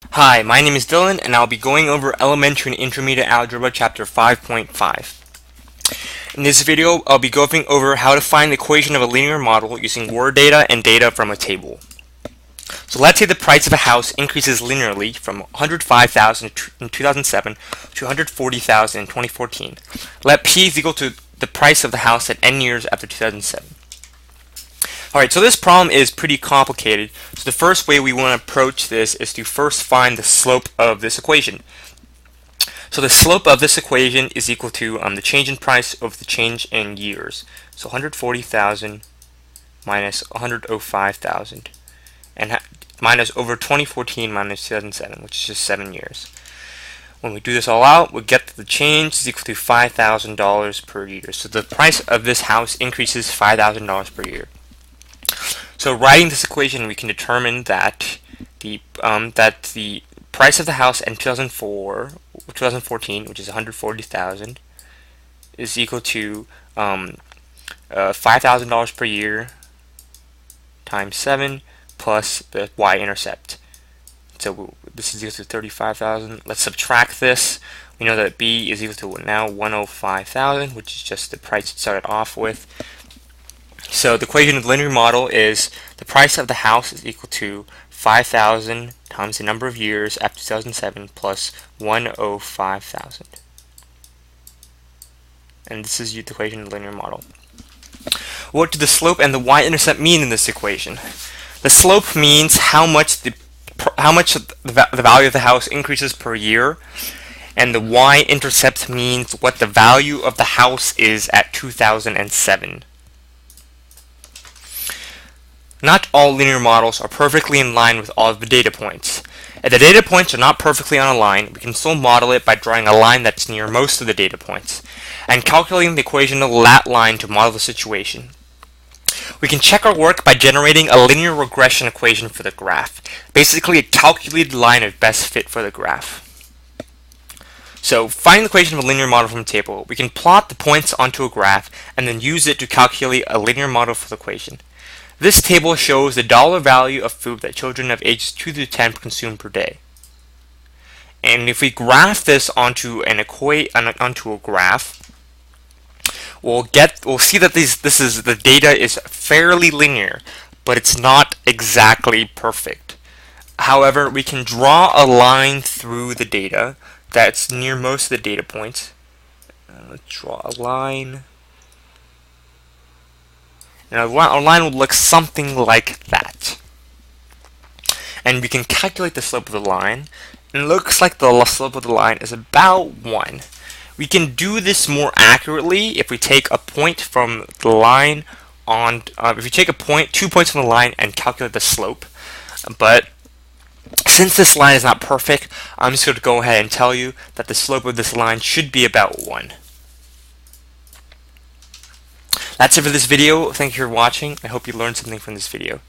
Hi, my name is Dylan, and I'll be going over Elementary and Intermediate Algebra Chapter 5.5. In this video, I'll be going over how to find the equation of a linear model using word data and data from a table. So let's say the price of a house increases linearly from 105,000 in 2007 to 140,000 in 2014. Let P is equal to the price of the house at n years after 2007. Alright, so this problem is pretty complicated. So the first way we want to approach this is to first find the slope of this equation. So the slope of this equation is equal to the change in price over the change in years. So 140,000 minus 105,000 and minus over 2014 minus 2007, which is just 7 years. When we do this all out, we get that the change is equal to $5,000 per year. So the price of this house increases $5,000 per year. So writing this equation, we can determine that the price of the house in 2014, which is 140,000, is equal to $5,000 per year times 7 plus the y-intercept. So this is equal to 35,000. Let's subtract this. We know that B is equal to now 105,000, which is just the price it started off with. So the equation of the linear model is the price of the house is equal to 5,000 times the number of years after 2007 plus 105,000. And this is the equation of the linear model. What do the slope and the y-intercept mean in this equation? The slope means how much the value of the house increases per year, and the y-intercept means what the value of the house is at 2007. Not all linear models are perfectly in line with all of the data points. If the data points are not perfectly on a line, we can still model it by drawing a line that's near most of the data points, and calculating the equation of that line to model the situation. We can check our work by generating a linear regression equation for the graph, basically a calculated line of best fit for the graph. So, finding the equation of a linear model from a table, we can plot the points onto a graph and then use it to calculate a linear model for the equation. This table shows the dollar value of food that children of ages 2 to 10 consume per day. And if we graph this onto a graph, we'll see that the data is fairly linear, but it's not exactly perfect. However, we can draw a line through the data that's near most of the data points. Let's draw a line. And our line will look something like that. And we can calculate the slope of the line. And it looks like the slope of the line is about 1. We can do this more accurately if we take a point from the line if we take 2 points from the line and calculate the slope. But since this line is not perfect, I'm just going to go ahead and tell you that the slope of this line should be about 1. That's it for this video. Thank you for watching. I hope you learned something from this video.